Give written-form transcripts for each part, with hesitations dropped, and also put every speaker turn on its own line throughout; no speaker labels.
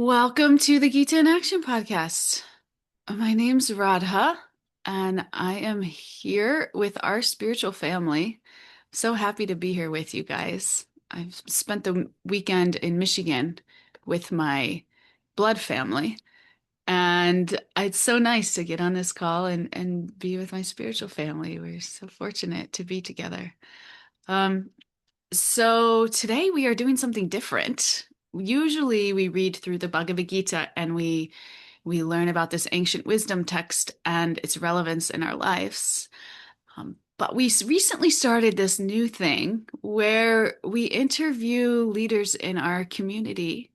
Welcome to the Gita in Action podcast. My name's Radha, and I am here with our spiritual family. So happy to be here with you guys. I've spent the weekend in Michigan with my blood family, and it's so nice to get on this call and be with my spiritual family. We're so fortunate to be together. Um, so today we are doing something different. Usually we read through the Bhagavad-gītā and we learn about this ancient wisdom text and its relevance in our lives. But we recently started this new thing where we interview leaders in our community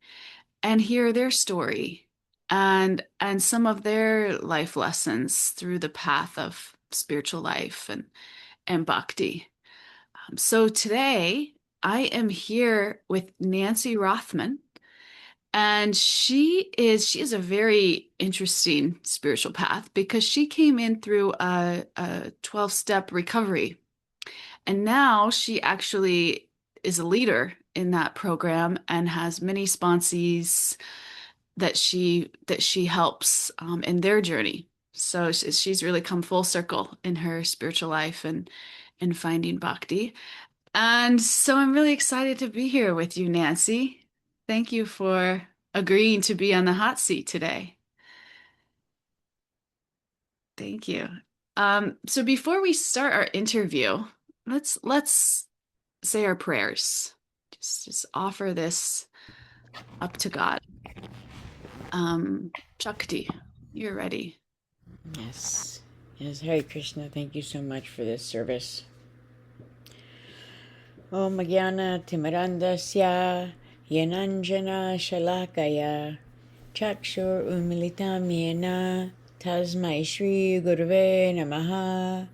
and hear their story and some of their life lessons through the path of spiritual life and bhakti. So today I am here with Nancy Rothman, and she is a very interesting spiritual path because she came in through a 12-step recovery. And now she actually is a leader in that program and has many sponsees that she helps in their journey. So she's really come full circle in her spiritual life and finding bhakti. And so I'm really excited to be here with you, Nancy. Thank you for agreeing to be on the hot seat today. Thank you. So before we start our interview, let's say our prayers. Just offer this up to God. Shakti, you're ready.
Yes. Yes, Hare Krishna, thank you so much for this service. Om Jnana Timirandasya Yananjana Shalakaya Chakshur Umilitam Yena Tasmai Shri Gurave Namaha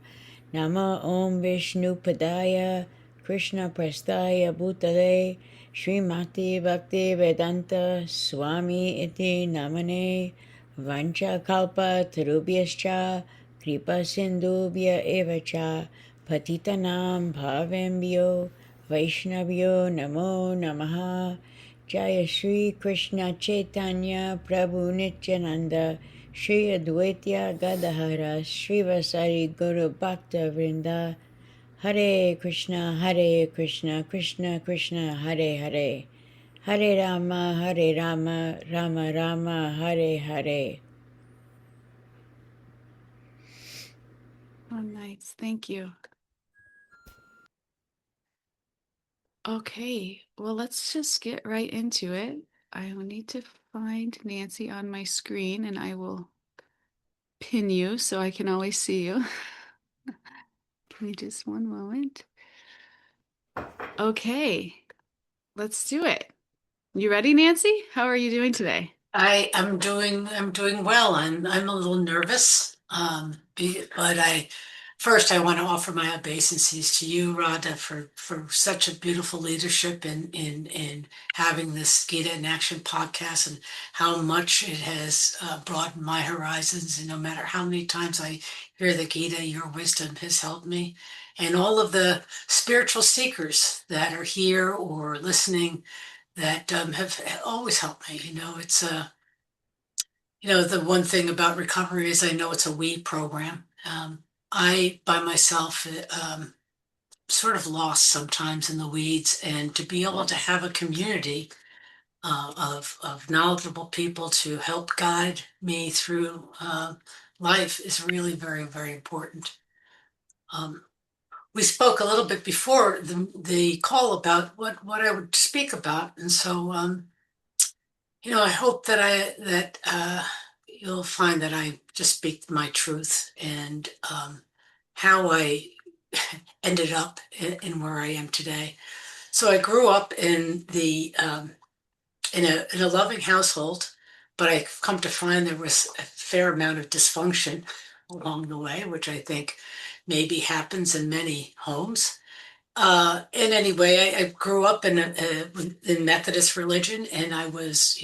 Nama Om Vishnu Padaya Krishna Prastaya Bhutale Srimati Bhakti Vedanta Swami Iti Namane Vancha Kalpa Tarubhyascha Kripa Sindhubhya Evacha Patitanam Bhavembhyo Vaishnavyo Namo Namaha Jaya Shri Krishna Chaitanya Prabhu Nityananda Shri Advaitya Gadahara Srivasari Guru Bhakta Vrinda Hare Krishna Krishna Krishna Hare Hare Hare Rama Rama Rama Hare Hare.
Oh, nice. Thank you. Okay, well, let's just get right into it. I will need to find Nancy on my screen and I will pin you so I can always see you. Give me just one moment. Okay, let's do it. You ready, Nancy? How are you doing today?
I'm doing well. I'm a little nervous, but I want to offer my obeisances to you, Radha, for such a beautiful leadership in having this Gita in Action podcast and how much it has broadened my horizons. And no matter how many times I hear the Gita, your wisdom has helped me, and all of the spiritual seekers that are here or listening that have always helped me. The one thing about recovery is I know it's a we program. I, by myself, sort of lost sometimes in the weeds, and to be able to have a community of knowledgeable people to help guide me through life is really very, very important. Um, we spoke a little bit before the call about what I would speak about, and so I hope that you'll find that I just speak my truth and how I ended up in where I am today. So I grew up in a loving household, but I've come to find there was a fair amount of dysfunction along the way, which I think maybe happens in many homes. In any way, I grew up in Methodist religion, and I was,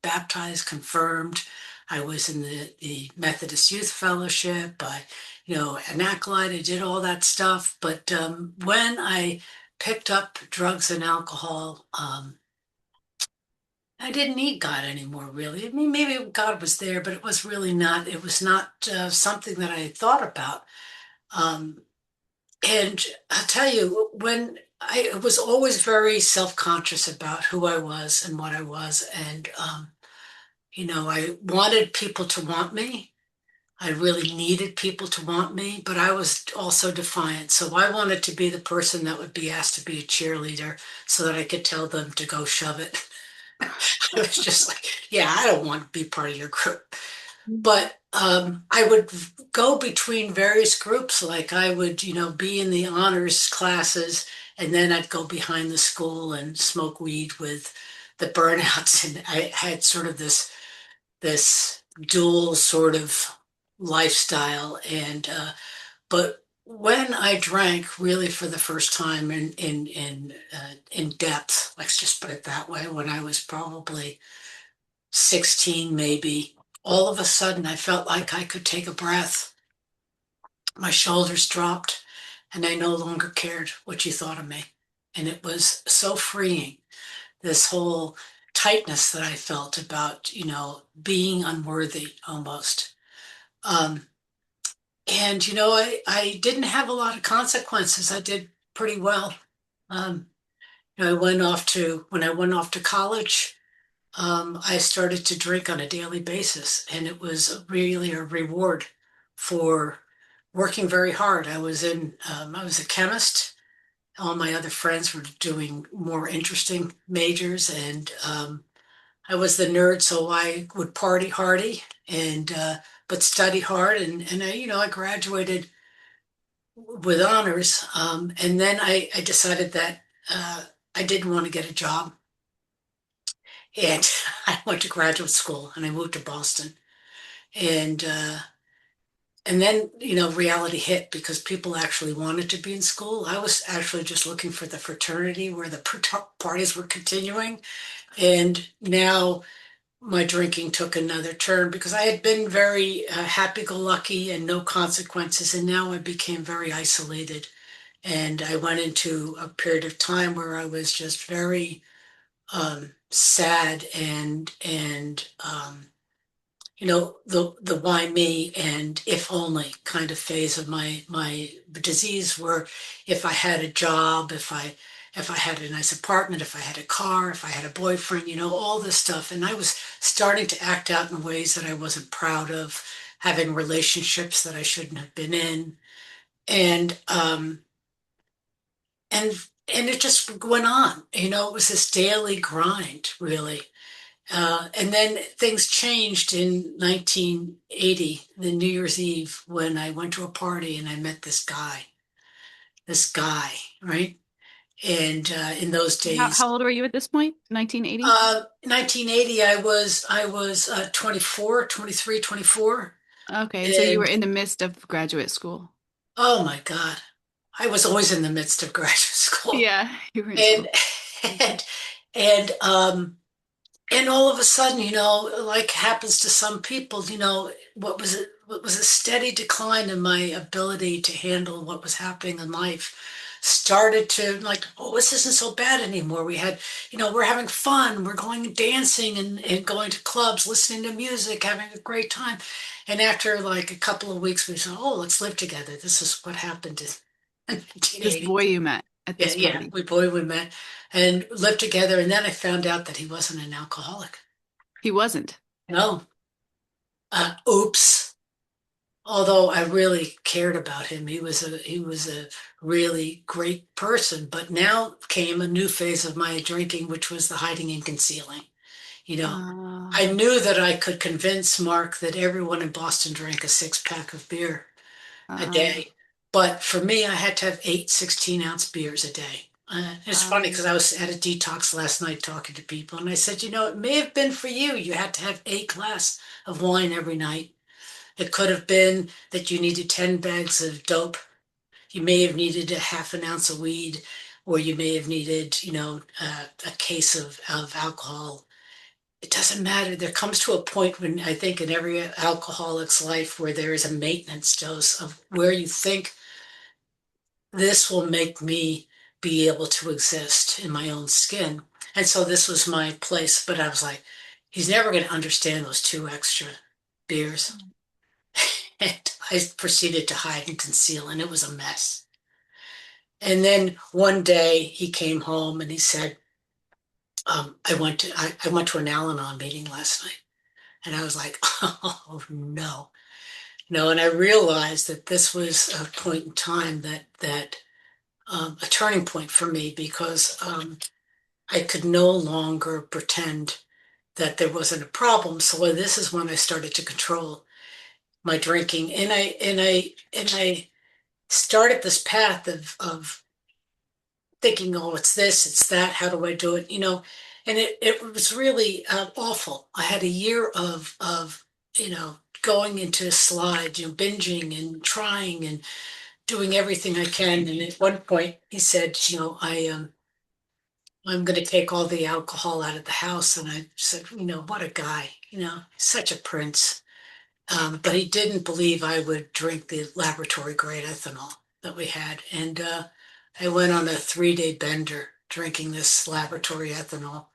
baptized, confirmed. I was in the Methodist Youth Fellowship. An acolyte. I did all that stuff. But when I picked up drugs and alcohol, I didn't need God anymore, really. I mean, maybe God was there, but it was really not, it was not something that I had thought about. Um, and I'll tell you, when I was always very self-conscious about who I was and what I was. And, I wanted people to want me. I really needed people to want me, but I was also defiant. So I wanted to be the person that would be asked to be a cheerleader so that I could tell them to go shove it. It was just like, yeah, I don't want to be part of your group. But I would go between various groups. Like I would, be in the honors classes, and then I'd go behind the school and smoke weed with the burnouts. And I had sort of this dual sort of lifestyle. And but when I drank really for the first time in depth, let's just put it that way, when I was probably 16 maybe, all of a sudden I felt like I could take a breath. My shoulders dropped, and I no longer cared what you thought of me. And it was so freeing, this whole tightness that I felt about, being unworthy almost. Um, and, I didn't have a lot of consequences. I did pretty well. Um, when I went off to college, I started to drink on a daily basis, and it was really a reward for working very hard. I was a chemist. All my other friends were doing more interesting majors, and I was the nerd, so I would party hardy and but study hard, and I graduated with honors, and then I decided that I didn't want to get a job. And I went to graduate school and I moved to Boston. And and then, reality hit because people actually wanted to be in school. I was actually just looking for the fraternity where the parties were continuing. And now my drinking took another turn because I had been very happy-go-lucky and no consequences. And now I became very isolated. And I went into a period of time where I was just very sad and the why me and if only kind of phase of my disease, where if I had a job, if I had a nice apartment, if I had a car, if I had a boyfriend, all this stuff. And I was starting to act out in ways that I wasn't proud of, having relationships that I shouldn't have been in. And and and it just went on. It was this daily grind, really. And then things changed in 1980, the New Year's Eve, when I went to a party and I met this guy, right? And in those
How
days,
old were you at this point? 1980?
1980, I was 24, 23, 24.
Okay, and so you were
And
in the midst of graduate school.
oh my God, I was always in the midst of graduate school.
Yeah, you were in
And
school.
and and and all of a sudden, like happens to some people, what was a steady decline in my ability to handle what was happening in life started to like, oh, this isn't so bad anymore. We're having fun, we're going dancing and going to clubs, listening to music, having a great time. And after like a couple of weeks, we said, oh, let's live together. This is what happened in
This
1980.
boy you met at
Yeah,
this
yeah,
party.
we met and lived together. And then I found out that he wasn't an alcoholic.
He wasn't.
No. Oops. Although I really cared about him, he was a really great person. But now came a new phase of my drinking, which was the hiding and concealing. You know, I
Uh,
knew that I could convince Mark that everyone in Boston drank a six-pack of beer a
uh,
day. But for me, I had to have 8 16-ounce beers a day. It's funny because I
um,
was at a detox last night talking to people, and I said, it may have been for you. You had to have 8 glass of wine every night. It could have been that you needed 10 bags of dope. You may have needed a half an ounce of weed, or you may have needed, a case of alcohol. It doesn't matter. There comes to a point when I think in every alcoholic's life where there is a maintenance dose of where you think this will make me be able to exist in my own skin. And so this was my place. But I was like, he's never going to understand those 2 extra beers. And I proceeded to hide and conceal, and it was a mess. And then one day he came home and he said, I went to an Al-Anon meeting last night. And I was like, oh no. No, and I realized that this was a point in time that a turning point for me because I could no longer pretend that there wasn't a problem. So this is when I started to control my drinking, and I started this path of thinking, oh, it's this, it's that. How do I do it? And it was really awful. I had a year of going into slides, binging and trying and doing everything I can. And at one point, he said, I'm going to take all the alcohol out of the house. And I said, what a guy, such a prince. But he didn't believe I would drink the laboratory grade ethanol that we had. And I went on a 3-day bender drinking this laboratory ethanol.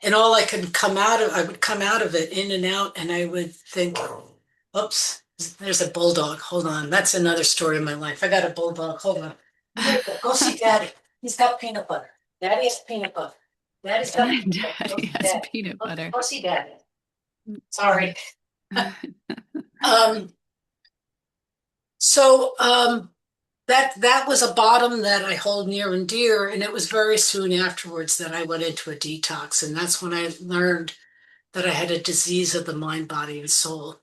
And all I could come out of, I would come out of it in and out, and I would think, oops, there's a bulldog. Hold on. That's another story of my life. I got a bulldog. Hold on. Go see Daddy. He's got peanut butter. Daddy has peanut butter. Daddy's got peanut butter. Go
Daddy
see
has
Daddy.
peanut butter.
Go see Daddy. Sorry. Um, so that was a bottom that I hold near and dear, and it was very soon afterwards that I went into a detox, and that's when I learned that I had a disease of the mind, body, and soul.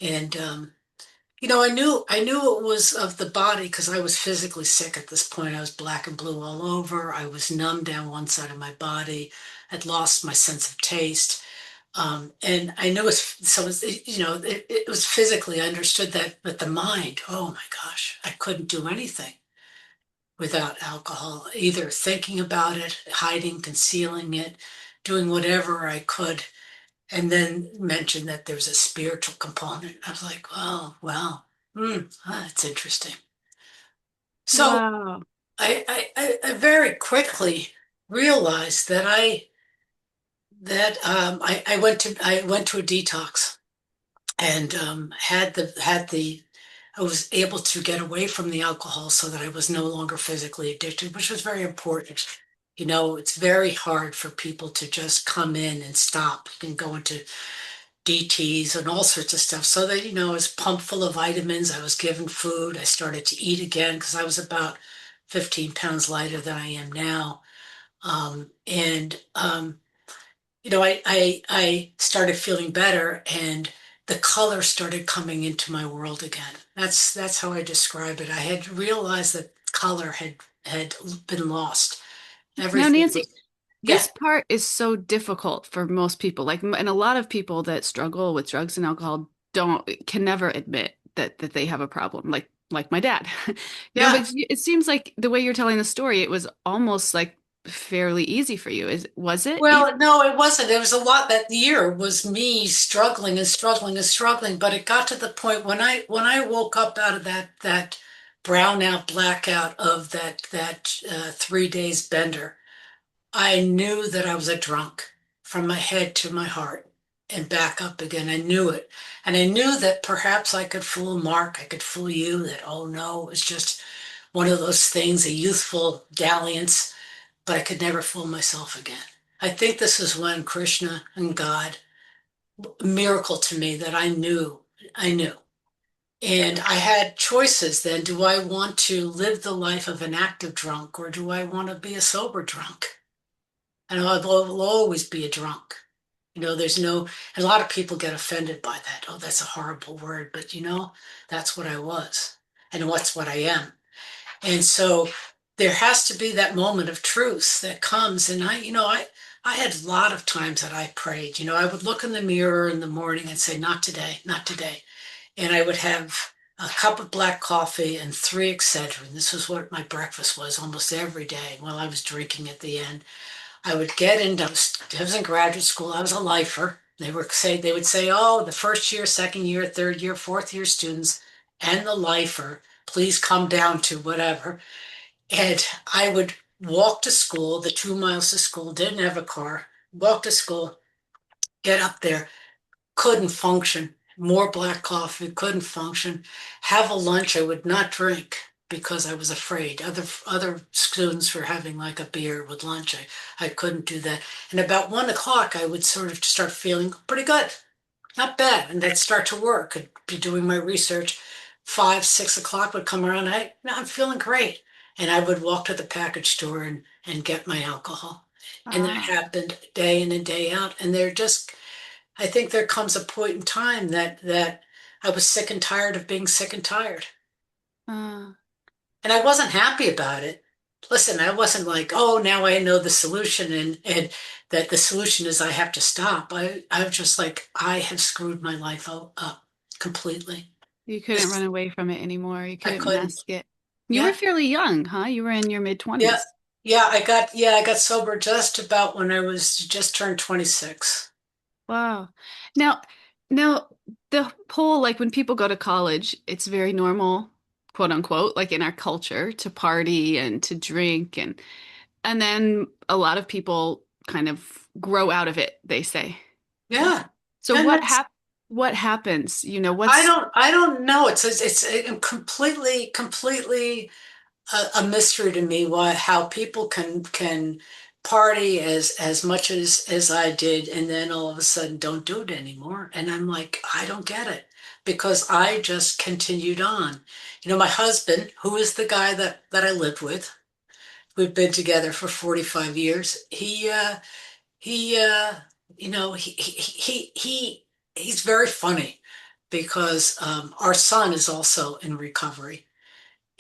And I knew it was of the body because I was physically sick at this point. I was black and blue all over. I was numb down one side of my body. I'd lost my sense of taste. And I knew it was physically, I understood that, but the mind, oh my gosh, I couldn't do anything without alcohol, either thinking about it, hiding, concealing it, doing whatever I could. And then mentioned that there's a spiritual component. I was like, oh, well, that's interesting. So
Wow.
I very quickly realized that I went to a detox and I was able to get away from the alcohol so that I was no longer physically addicted, which was very important. It's very hard for people to just come in and stop and go into DTs and all sorts of stuff. So that, I was pumped full of vitamins. I was given food. I started to eat again because I was about 15 pounds lighter than I am now. I started feeling better, and the color started coming into my world again. That's how I describe it. I had realized that color had been lost.
Now,
Everything
Nancy,
was, yeah.
this part is so difficult for most people. And a lot of people that struggle with drugs and alcohol can never admit that they have a problem. Like my dad,
Yeah.
but it seems like the way you're telling the story, it was almost like fairly easy for you. Was it easy?
Well, no, it wasn't. It was a lot. That year was me struggling and struggling and struggling. But it got to the point when I woke up out of that brownout blackout of that 3 days bender, I knew that I was a drunk from my head to my heart and back up again. I knew it, and I knew that perhaps I could fool Mark. I could fool you. That, oh no, it was just one of those things, a youthful dalliance, but I could never fool myself again. I think this is when Krishna and God, a miracle to me that I knew. And I had choices then. Do I want to live the life of an active drunk, or do I want to be a sober drunk? And will always be a drunk. There's no, and a lot of people get offended by that. Oh, that's a horrible word, but that's what I was, and what's what I am. And so there has to be that moment of truth that comes. And I had a lot of times that I prayed. I would look in the mirror in the morning and say, not today, not today. And I would have a cup of black coffee and 3 Excedrin. This was what my breakfast was almost every day while I was drinking at the end. I would get into, I was in graduate school. I was a lifer. They would say, oh, the first year, second year, third year, fourth year students and the lifer, please come down to whatever. And I would walk to school, the 2 miles to school, didn't have a car, walk to school, get up there, couldn't function. More black coffee, couldn't function. Have a lunch, I would not drink because I was afraid. Other students were having like a beer with lunch. I couldn't do that. And about 1 o'clock, I would sort of start feeling pretty good, not bad. And I'd start to work. I'd be doing my research. 5, 6 o'clock would come around. No, I'm feeling great. And I would walk to the package store and get my alcohol. And that
Ah,
happened day in and day out. And I think there comes a point in time that I was sick and tired of being sick and tired.
ah.
And I wasn't happy about it. Listen, I wasn't like, oh, now I know the solution and that the solution is I have to stop. I was just like, I have screwed my life up completely.
You couldn't run
This,
away from it anymore. You
I
couldn't
couldn't.
mask it. You were
Yeah,
fairly young, huh? You were in your mid
yeah,
20s.
I got sober just about when I was just turned 26.
Wow. Now, now the whole like when people go to college, it's very normal, quote unquote, like in our culture to party and to drink and then a lot of people kind of grow out of it, they say.
Yeah.
So
And that's
what happens? You know, what's
I don't know. It's completely a mystery to me why how people can party as much as I did and then all of a sudden don't do it anymore. And I'm like, I don't get it because I just continued on. You know, my husband, who is the guy that I lived with, we've been together for 45 years. He you know, he's very funny because our son is also in recovery.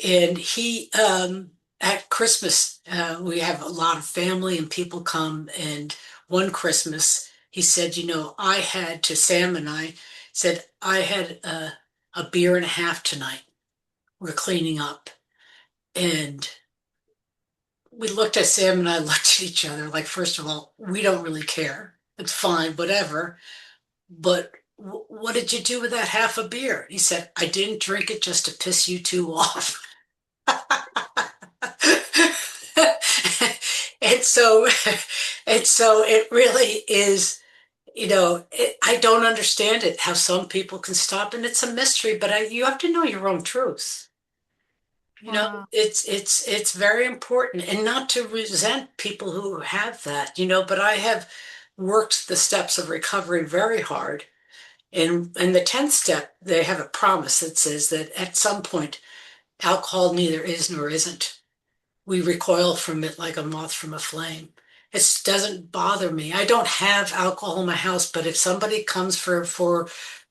And at Christmas, we have a lot of family and people come. And one Christmas, he said, you know, I had to Sam and I said, I had a beer and a half tonight. We're cleaning up. And we looked at Sam and I looked at each other like, first of all, we don't really care. It's fine, whatever. But what did you do with that half a beer? He said, I didn't drink it just to piss you two off. And so, and so it really is, I don't understand it, how some people can stop, and it's a mystery, but you have to know your own truth.
wow.
It's very important and not to resent people who have that, but I have worked the steps of recovery very hard. And in the 10th step, they have a promise that says that at some point, alcohol neither is nor isn't. We recoil from it like a moth from a flame. It doesn't bother me. I don't have alcohol in my house, but if somebody comes for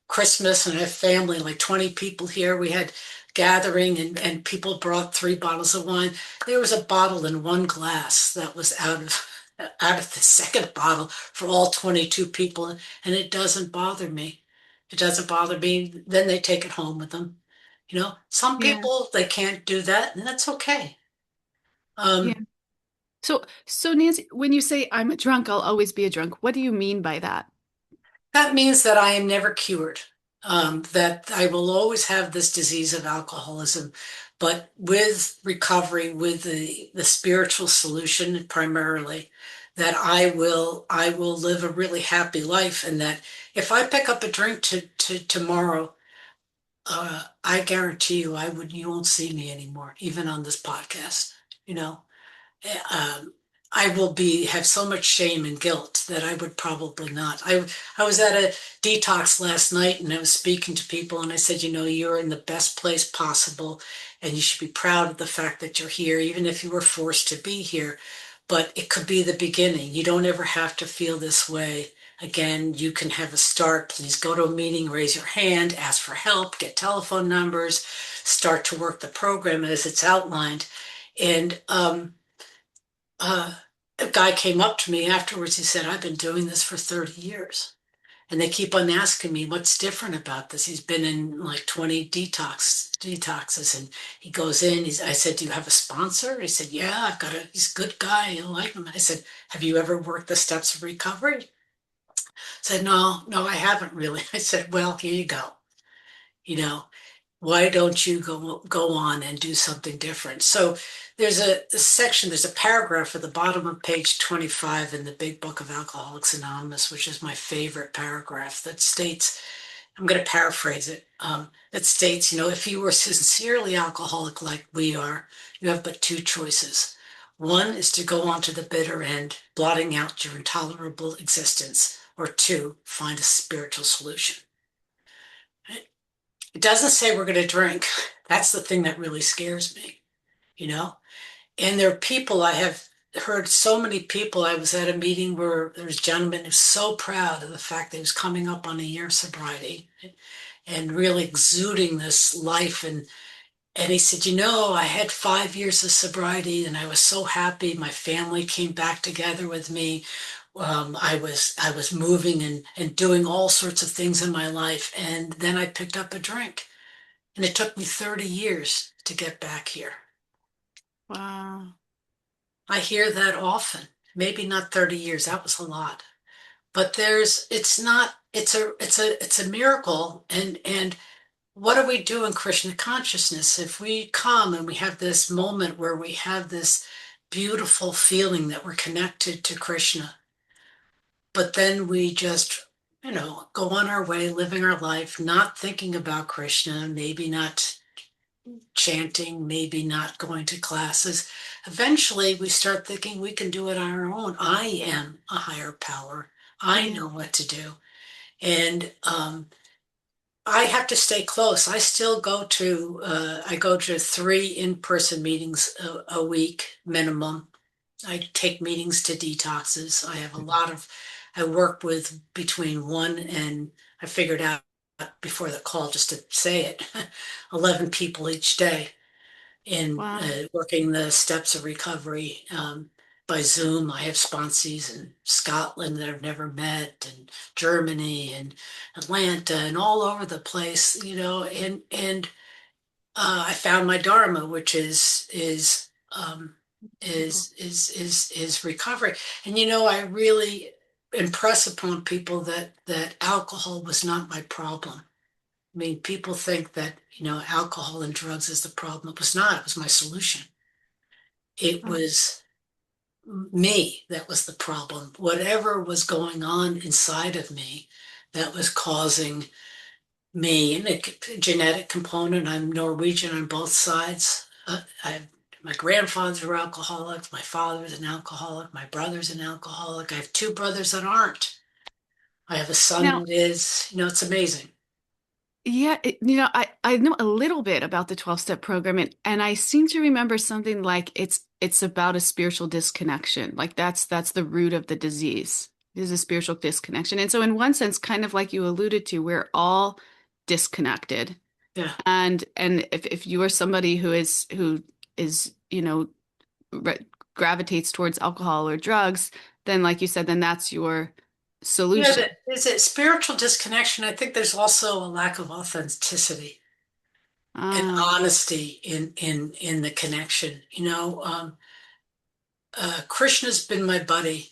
Christmas and I have family, like 20 people here, we had gathering and people brought 3 bottles of wine. There was a bottle in one glass that was out of the second bottle for all 22 people, and it doesn't bother me. It doesn't bother me. Then they take it home with them. Some
Yeah.
people they can't do that, and that's okay.
Yeah.
Um,
So Nancy, when you say I'm a drunk, I'll always be a drunk, what do you mean by that?
that means that I am never cured, that I will always have this disease of alcoholism, but with recovery, with the spiritual solution primarily, that I will live a really happy life, and that if I pick up a drink to tomorrow, I guarantee you won't see me anymore, even on this podcast. You know, um, I will have so much shame and guilt that I would probably not. I was at a detox last night and I was speaking to people and I said, you're in the best place possible and you should be proud of the fact that you're here, even if you were forced to be here. But it could be the beginning. You don't ever have to feel this way. Again, you can have a start. Please go to a meeting, raise your hand, ask for help, get telephone numbers, start to work the program as it's outlined. And uh, a guy came up to me afterwards. He said, I've been doing this for 30 years. And they keep on asking me what's different about this. He's been in like 20 detoxes and he goes in. I said, do you have a sponsor? He said, yeah, he's a good guy. I like him. I said, have you ever worked the steps of recovery? I said, no, I haven't really. I said, well, here you go. You know, Why don't you go on and do something different? So there's a section, there's a paragraph at the bottom of page 25 in the Big Book of Alcoholics Anonymous, which is my favorite paragraph, that states, I'm going to paraphrase it, that states, if you were sincerely alcoholic like we are, you have but two choices. One is to go on to the bitter end, blotting out your intolerable existence, or two, find a spiritual solution. It doesn't say we're going to drink. That's the thing that really scares me, you know? And there are people, I have heard so many people. I was at a meeting where there was a gentleman who's so proud of the fact that he was coming up on a year of sobriety and really exuding this life. And he said, I had 5 years of sobriety and I was so happy. My family came back together with me. I was moving and doing all sorts of things in my life. And then I picked up a drink. And it took me 30 years to get back here.
Wow.
I hear that often. Maybe not 30 years, that was a lot. But it's not, it's a miracle. And what do we do in Krishna consciousness? If we come and we have this moment where we have this beautiful feeling that we're connected to Krishna, but then we just, go on our way, living our life, not thinking about Krishna, maybe not chanting, maybe not going to classes. Eventually, we start thinking we can do it on our own. I am a higher power. I
Yeah.
know what to do. And I have to stay close. I go to 3 in-person meetings a week minimum. I take meetings to detoxes. I work with between one and I figured out before the call just to say it, 11 people each day in
Wow.
working the steps of recovery by Zoom. I have sponsees in Scotland that I've never met, and Germany and Atlanta and all over the place, and I found my dharma, which
Beautiful.
is recovery. And I really impress upon people that alcohol was not my problem. I mean, people think that, alcohol and drugs is the problem. It was not. It was my solution. It
Oh,
was me that was the problem. Whatever was going on inside of me that was causing me, and a genetic component. I'm Norwegian on both sides. My grandfathers were alcoholics. My father's an alcoholic. My brother's an alcoholic. I have 2 brothers that aren't. I have a son
now,
that is. It's amazing.
yeah, I know a little bit about the 12-step program, and I seem to remember something like it's about a spiritual disconnection. Like that's the root of the disease. There's a spiritual disconnection. And so in one sense, kind of like you alluded to, we're all disconnected.
Yeah.
And if you are somebody who is, re gravitates towards alcohol or drugs, then like you said, then that's your
Yeah,
solution.
is it spiritual disconnection? I think there's also a lack of authenticity and
Ah,
honesty in the connection. Krishna's been my buddy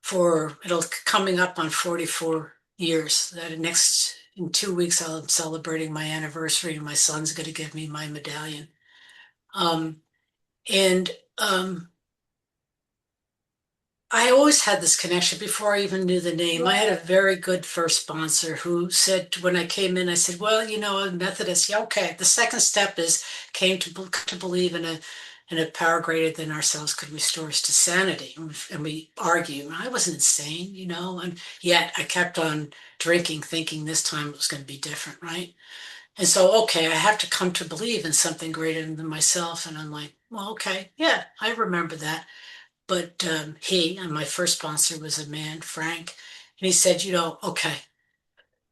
for it'll coming up on 44 years. That next in 2 weeks I'm celebrating my anniversary, and my son's going to give me my medallion. Um, and I always had this connection before I even knew the name. I had a very good first sponsor who said when I came in, I said, "Well, I'm Methodist. Yeah, okay. The second step is came to believe in a power greater than ourselves could restore us to sanity." And we argue. And I wasn't insane, and yet I kept on drinking, thinking this time it was going to be different, right? And so, okay, I have to come to believe in something greater than myself. And I'm like, well, okay, yeah, I remember that. But and my first sponsor was a man, Frank, and he said, okay,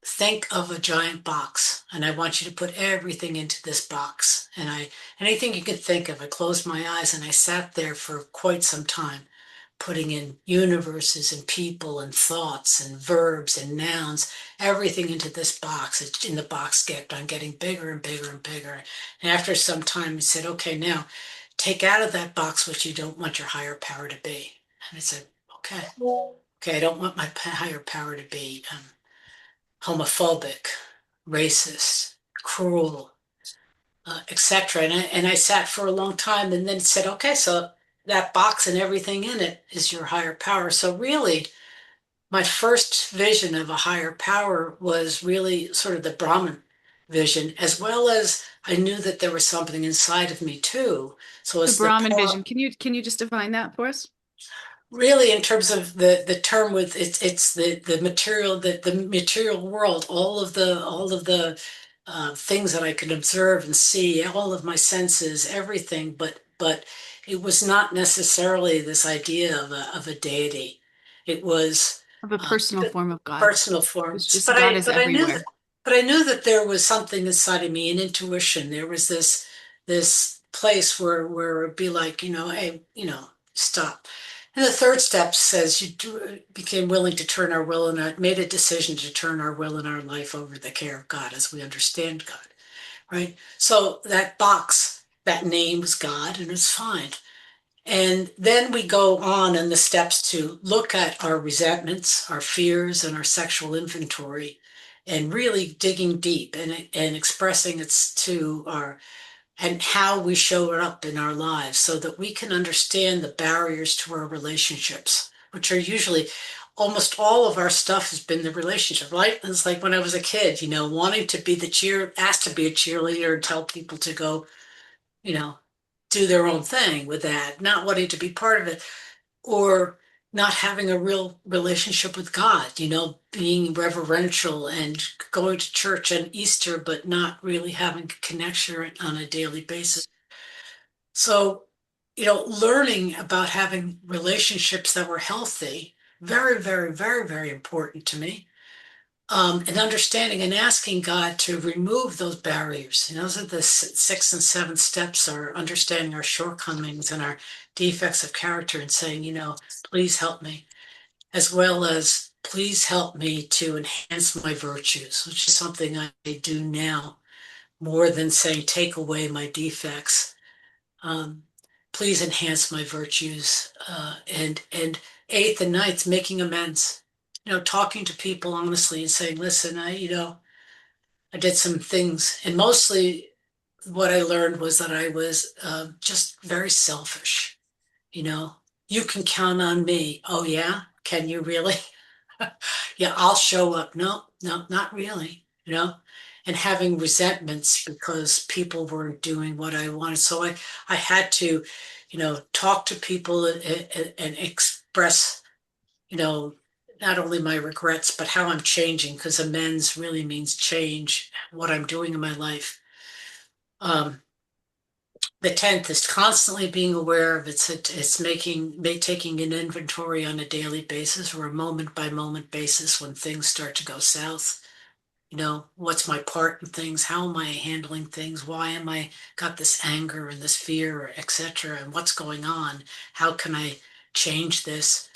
think of a giant box, and I want you to put everything into this box. And anything you could think of, I closed my eyes and I sat there for quite some time, putting in universes and people and thoughts and verbs and nouns, everything into this box. In the box kept on getting bigger and bigger and bigger. And after some time, he said, okay, now take out of that box what you don't want your higher power to be. And I said, okay, okay, I don't want my higher power to be homophobic, racist, cruel. etc. And I sat for a long time and then said, okay, so that box and everything in it is your higher power. So really, my first vision of a higher power was really sort of the Brahman vision, as well as I knew that there was something inside of me too. So
The
it's the
Brahman
power,
vision. Can you just define that for us?
really in terms of the term with it's the material, the material world, all of the things that I could observe and see, all of my senses, everything, but it was not necessarily this idea of a deity. It was
Of a
uh,
personal form of God.
personal form.
It's just
But
God
I
is
but I knew
everywhere.
that there was something inside of me, an intuition. There was this place where it'd be like, hey, stop. And the third step says became willing to turn our will and made a decision to turn our will and our life over to the care of God as we understand God, right? So that box, that name was God, and it's fine. And then we go on in the steps to look at our resentments, our fears, and our sexual inventory, and really digging deep and expressing it to our and how we show it up in our lives so that we can understand the barriers to our relationships, which are usually almost all of our stuff has been the relationship, right? It's like when I was a kid, wanting to be asked to be a cheerleader and tell people to go, you know, do their own thing with that, not wanting to be part of it, or not having a real relationship with God, being reverential and going to church on Easter, but not really having a connection on a daily basis. So, learning about having relationships that were healthy, very, very, very, very important to me, and understanding and asking God to remove those barriers. Those are the sixth and seventh steps, are understanding our shortcomings and our defects of character and saying, please help me, as well as please help me to enhance my virtues, which is something I do now more than saying take away my defects. Um, Please enhance my virtues. And eighth and ninth, making amends. Talking to people honestly and saying, listen, I did some things, and mostly what I learned was that I was just very selfish. You know, you can count on me. Oh yeah, can you really? Yeah, I'll show up. No, no, not really. And having resentments because people weren't doing what I wanted. So I had to, talk to people and express, you know, not only my regrets, but how I'm changing, because amends really means change, what I'm doing in my life. Um, the 10th is constantly being aware of it's taking an inventory on a daily basis or a moment by moment basis when things start to go south. What's my part in things? How am I handling things? Why am I got this anger and this fear, etc.? And what's going on? How can I change this?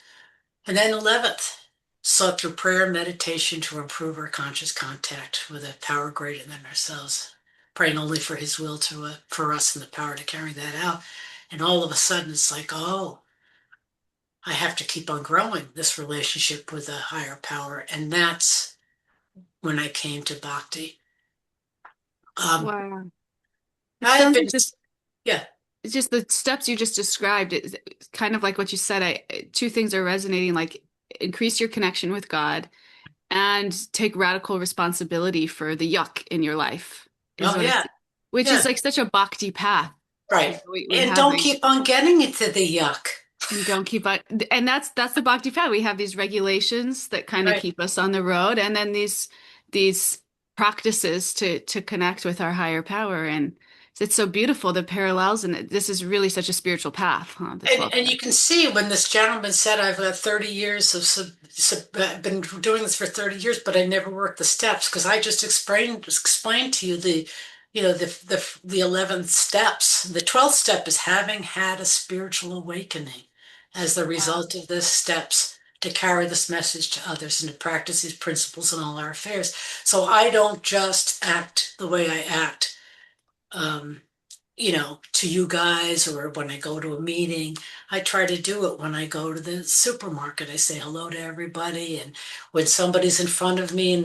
And then 11th, sought through prayer and meditation to improve our conscious contact with a power greater than ourselves, praying only for his will for us and the power to carry that out. And all of a sudden, it's like, oh, I have to keep on growing this relationship with a higher power. And that's when I came to bhakti. Um,
Wow. It
I've
sounds
been,
like this,
yeah,
it's just the steps you just described. It's kind of like what you said. Two things are resonating, like increase your connection with God and take radical responsibility for the yuck in your life is
oh,
what
yeah,
it's, which is
yeah,
like such a bhakti path.
right.
We
And
have
don't
these,
keep on getting into the yuck,
and don't keep on, and that's the bhakti path. We have these regulations that kind of
right?
keep us on the road, and then these practices to connect with our higher power. And it's so beautiful, the parallels, and this is really such a spiritual path, huh? The
And
12th
and
step.
you can see when this gentleman said, I've got 30 years I've been doing this for 30 years, but I never worked the steps, because I just explained to you the 11th steps. The 12th step is having had a spiritual awakening as the
Wow.
result of the steps to carry this message to others and to practice these principles in all our affairs. So I don't just act the way I act. Um, to you guys, or when I go to a meeting. I try to do it when I go to the supermarket. I say hello to everybody, and when somebody's in front of me in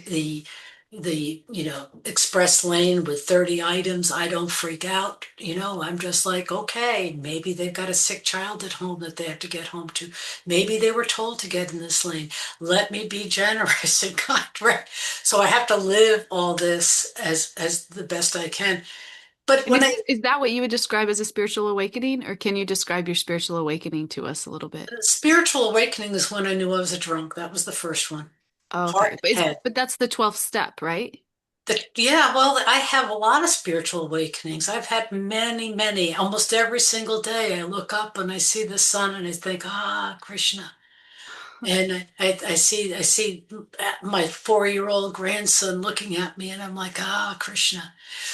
the express lane with 30 items, I don't freak out. I'm just like, okay, maybe they've got a sick child at home that they have to get home to. Maybe they were told to get in this lane. Let me be generous and kind, right? So I have to live all this as the best I can. But
And
when
is that what you would describe as a spiritual awakening, or can you describe your spiritual awakening to us a little bit?
spiritual awakening is when I knew I was a drunk. That was the first one.
Oh,
Heart
okay.
and head.
But that's the 12th step, right?
Yeah, well, I have a lot of spiritual awakenings. I've had many, many. Almost every single day, I look up and I see the sun, and I think, Krishna. And I see my 4-year-old grandson looking at me, and I'm like, Krishna.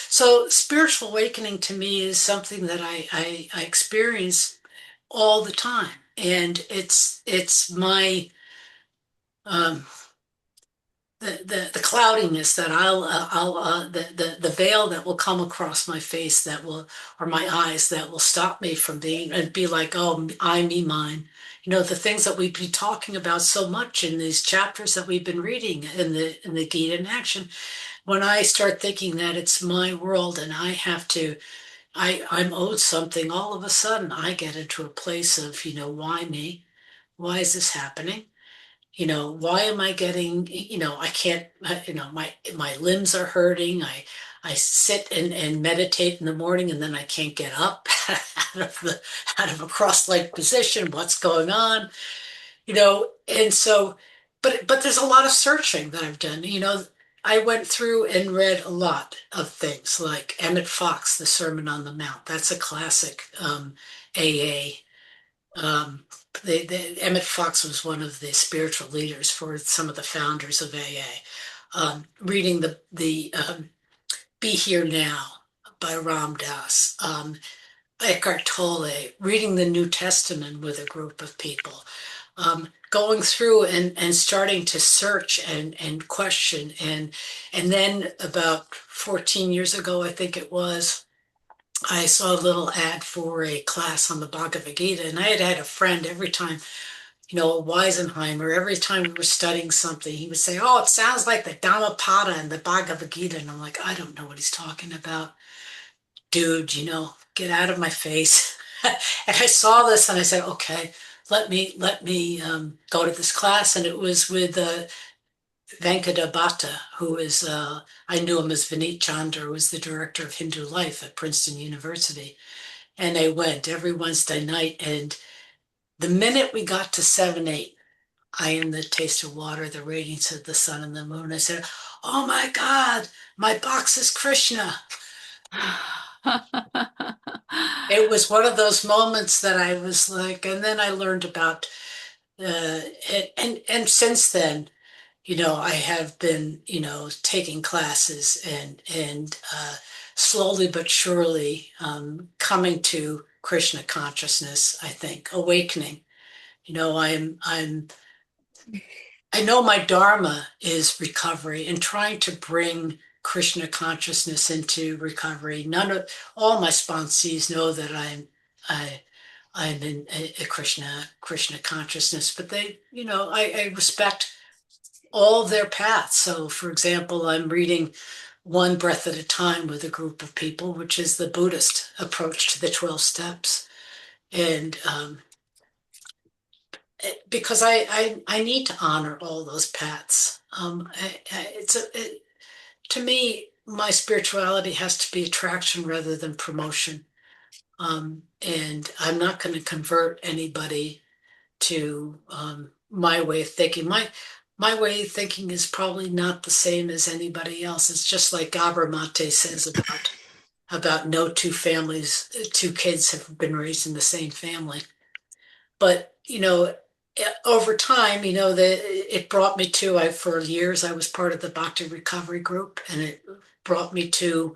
So spiritual awakening to me is something that I experience all the time, and it's my um, the cloudiness that the veil that will come across my face that will, or my eyes, that will stop me from being and be like, oh, I, me, mine. The things that we've been talking about so much in these chapters that we've been reading in the Gita in action. When I start thinking that it's my world and I have to, I'm owed something, all of a sudden I get into a place of, why me? Why is this happening? Why am I getting, I can't, my limbs are hurting. I sit and meditate in the morning, and then I can't get up out of a cross-legged position. What's going on? And so, but there's a lot of searching that I've done. I went through and read a lot of things like Emmett Fox, The Sermon on the Mount. That's a classic AA. Um, Emmett Fox was one of the spiritual leaders for some of the founders of AA. Reading the Be Here Now by Ram Dass, Eckhart Tolle, reading the New Testament with a group of people, going through and starting to search and question. And then about 14 years ago, I think it was, I saw a little ad for a class on the Bhagavad-gītā, and I had had a friend every time, Weisenheimer, every time we were studying something, he would say, oh, it sounds like the Dhammapada and the Bhagavad-gītā. And I'm like, I don't know what he's talking about. Dude, get out of my face. And I saw this and I said, okay, let me go to this class. And it was with Venkata Bhatta, who is, I knew him as Vineet Chandra, who was the director of Hindu Life at Princeton University. And I went every Wednesday night. And the minute we got to 7-8, I am the taste of water, the radiance of the sun and the moon, I said, oh my God, my box is Krishna. It was one of those moments that I was like, and then I learned about it, and since then, I have been, taking classes and slowly but surely coming to Krishna consciousness, I think, awakening. I know my dharma is recovery and trying to bring Krishna consciousness into recovery. All my sponsees know that I'm in a Krishna consciousness, but I respect all their paths. So, for example, I'm reading One Breath at a Time with a group of people, which is the Buddhist approach to the 12 steps. And because I need to honor all those paths. To me, my spirituality has to be attraction rather than promotion. And I'm not going to convert anybody to my way of thinking. My way of thinking is probably not the same as anybody else. It's just like Gabor Mate says about no two kids have been raised in the same family. But over time, it brought me to, for years, I was part of the Bhakti recovery group, and it brought me to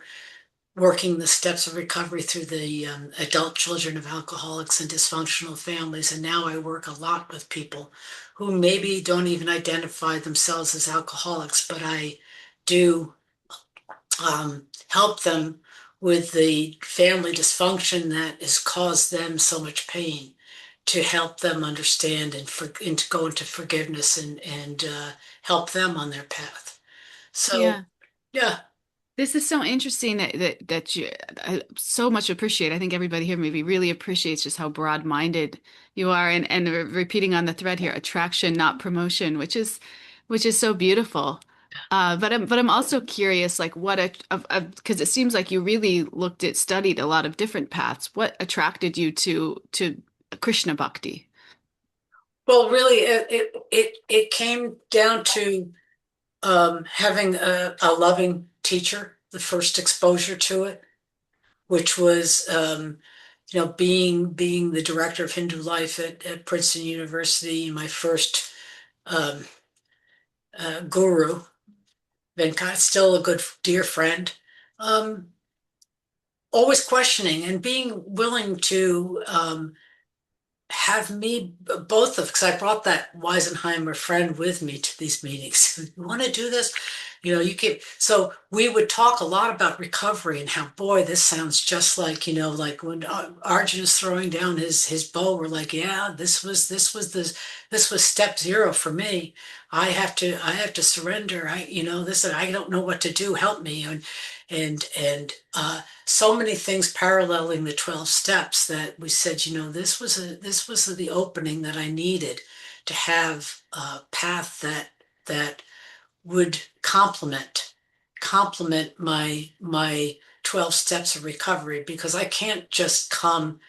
working the steps of recovery through the adult children of alcoholics and dysfunctional families. And now I work a lot with people who maybe don't even identify themselves as alcoholics, but I do help them with the family dysfunction that has caused them so much pain, to help them understand and to go into forgiveness and help them on their path. So
Yeah.
yeah.
This is so interesting that you I so much appreciate. I think everybody here maybe really appreciates just how broad-minded you are, and repeating on the thread here, attraction, not promotion, which is so beautiful. But I'm also curious, like what because it seems like you really studied a lot of different paths. What attracted you to Krishna Bhakti?
Well, really, it came down to having a loving teacher, the first exposure to it, which was being the director of Hindu life at Princeton University. My first um, guru, Venkat, still a good dear friend. Um, Always questioning and being willing to have me both of because I brought that Weisenheimer friend with me to these meetings. You want to do this? You can. So we would talk a lot about recovery and how, boy, this sounds just like, like when Arjun is throwing down his bow. We're like, yeah, this was step zero for me. I have to surrender. This, I don't know what to do. Help me. And so many things paralleling the 12 steps that we said, this was the opening that I needed to have a path that would complement my 12 steps of recovery, because I can't just come.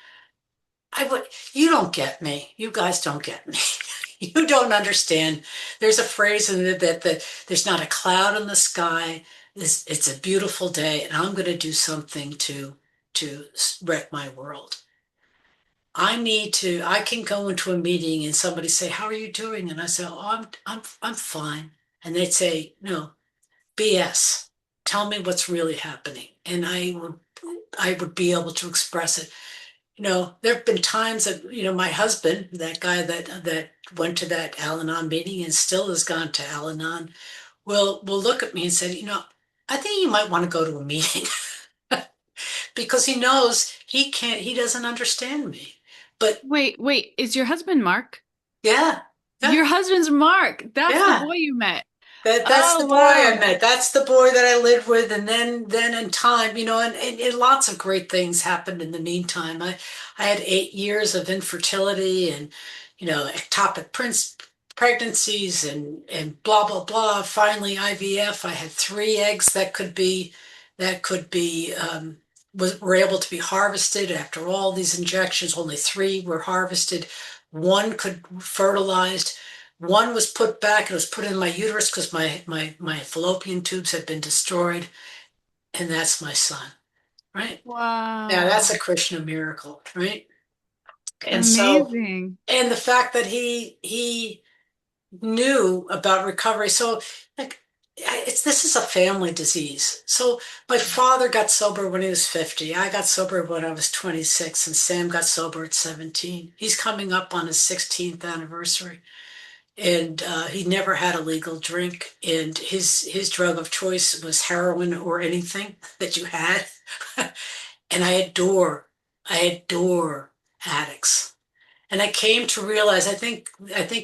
You don't get me. You guys don't get me. You don't understand. There's a phrase in it that there's not a cloud in the sky. It's a beautiful day, and I'm going to do something to wreck my world. I can go into a meeting and somebody say, "How are you doing?" And I say, "Oh, I'm fine." And they'd say, "No, BS. Tell me what's really happening." And I would be able to express it. There have been times that, my husband, that guy that went to that Al-Anon meeting and still has gone to Al-Anon, will look at me and say, I think you might want to go to a meeting because he knows he doesn't understand me. But
Wait, is your husband Mark?
yeah, yeah,
Your husband's Mark. That's the
yeah.
boy you met.
That's the
Oh,
boy I
wow.
met. That's the boy that I lived with. And then in time, and lots of great things happened in the meantime. I had 8 years of infertility and, ectopic pregnancies and blah, blah, blah. Finally, IVF. I had 3 eggs that were able to be harvested after all these injections. Only 3 were harvested. One could fertilized. One was put back. It was put in my uterus because my fallopian tubes had been destroyed, and that's my son, right? Now that's
Wow.
a Krishna miracle, right? And so,
Amazing.
and the fact that he knew about recovery. So, like, this is a family disease. So my father got sober when he was 50. I got sober when I was 26, and Sam got sober at 17. He's coming up on his 16th anniversary. And he never had a legal drink, and his drug of choice was heroin or anything that you had. And I adore addicts. And I came to realize, I think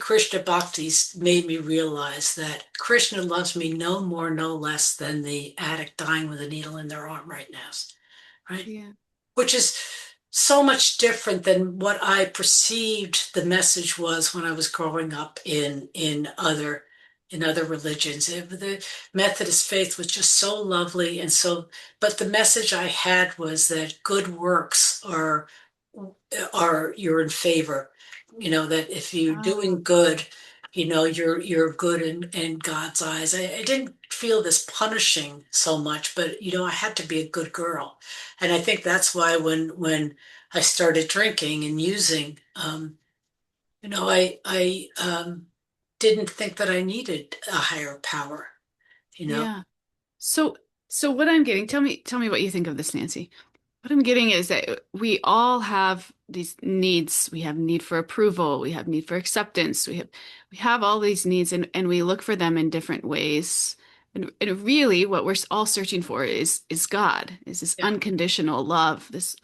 Krishna Bhakti's made me realize that Krishna loves me no more, no less than the addict dying with a needle in their arm right now, right?
Yeah.
Which is so much different than what I perceived the message was when I was growing up in other religions. The Methodist faith was just so lovely, and so, but the message I had was that good works are you're in favor. That if you're
Oh,
doing good, you're good in God's eyes. I didn't feel this punishing so much, but I had to be a good girl. And I think that's why when I started drinking and using, I didn't think that I needed a higher power, you know.
yeah. So, so what I'm getting, tell me what you think of this, Nancy. What I'm getting is that we all have these needs. We have need for approval. We have need for acceptance. We have all these needs, and we look for them in different ways. And really, what we're all searching for is God, is this
Yeah.
unconditional love, this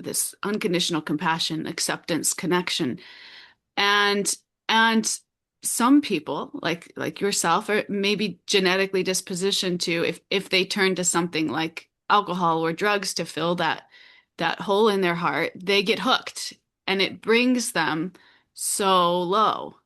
unconditional compassion, acceptance, connection. And and some people like yourself are maybe genetically dispositioned to if they turn to something like alcohol or drugs to fill that hole in their heart, they get hooked and it brings them so low,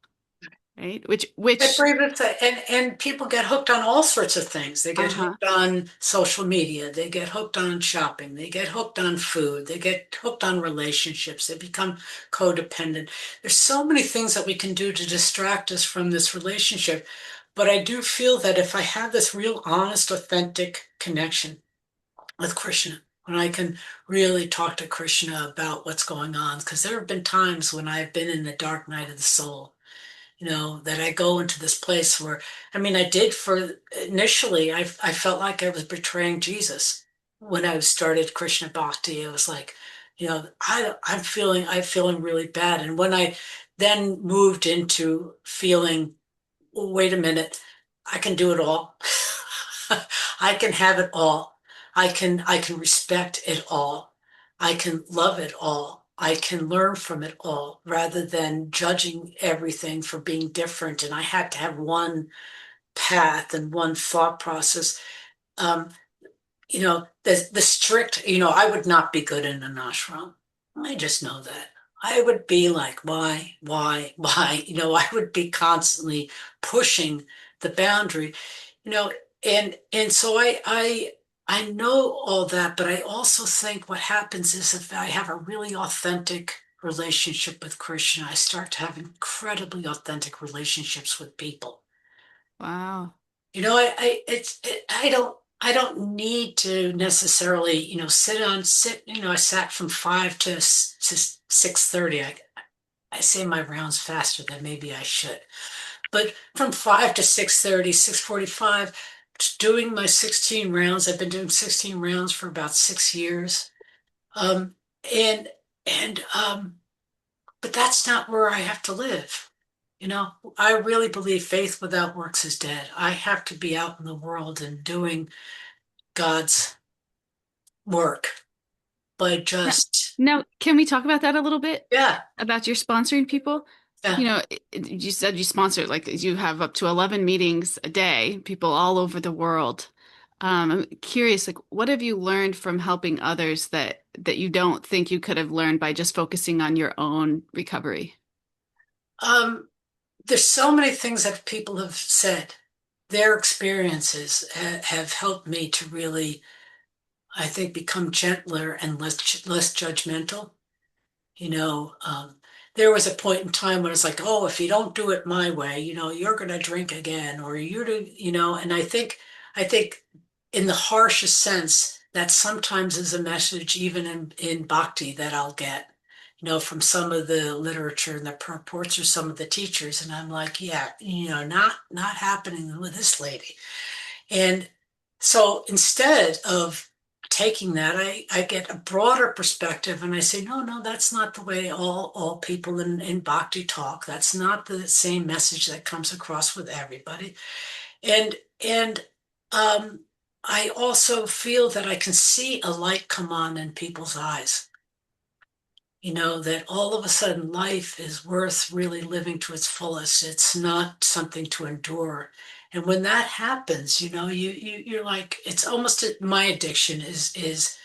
right?
It
Which
brings it, and people get hooked on all sorts of things. They get
uh-huh.
hooked on social media. They get hooked on shopping. They get hooked on food. They get hooked on relationships. They become codependent. There's so many things that we can do to distract us from this relationship. But I do feel that if I have this real honest, authentic connection with Krishna, when I can really talk to Krishna about what's going on, because there have been times when I've been in the dark night of the soul, that I go into this place where, I mean, I did for initially, I felt like I was betraying Jesus when I started Krishna Bhakti. It was like, I'm feeling really bad. And when I then moved into feeling, "Oh, wait a minute, I can do it all. I can have it all. I can respect it all. I can love it all. I can learn from it all rather than judging everything for being different. And I had to have one path and one thought process. Um, the strict, I would not be good in an ashram. I just know that. I would be like, why? I would be constantly pushing the boundary, you know, and so I know all that, but I also think what happens is if I have a really authentic relationship with Krishna, I start to have incredibly authentic relationships with people.
Wow.
I don't need to necessarily, I sat from 6:30. I say my rounds faster than maybe I should, but from 5 to 6:30, 6:45, doing my 16 rounds. I've been doing 16 rounds for about 6 years. Um, and, and, but that's not where I have to live. I really believe faith without works is dead. I have to be out in the world and doing God's work by
Now,
just,
now, can we talk about that a little bit?
yeah,
About your sponsoring people?
yeah.
You said you sponsor, like you have up to 11 meetings a day, people all over the world. I'm curious, like, what have you learned from helping others that you don't think you could have learned by just focusing on your own recovery?
Um, there's so many things that people have said. Their experiences have helped me to really, I think, become gentler and less judgmental. You know, um, there was a point in time when it's like, oh, if you don't do it my way, you're going to drink again, or and I think in the harshest sense, that sometimes is a message even in bhakti that I'll get, from some of the literature and the purports or some of the teachers. And I'm like, yeah, not happening with this lady. And so instead of taking that, I get a broader perspective and I say, no, no, that's not the way all people in Bhakti talk. That's not the same message that comes across with everybody. And I also feel that I can see a light come on in people's eyes. That all of a sudden life is worth really living to its fullest. It's not something to endure. And when that happens, you're like, it's almost my addiction is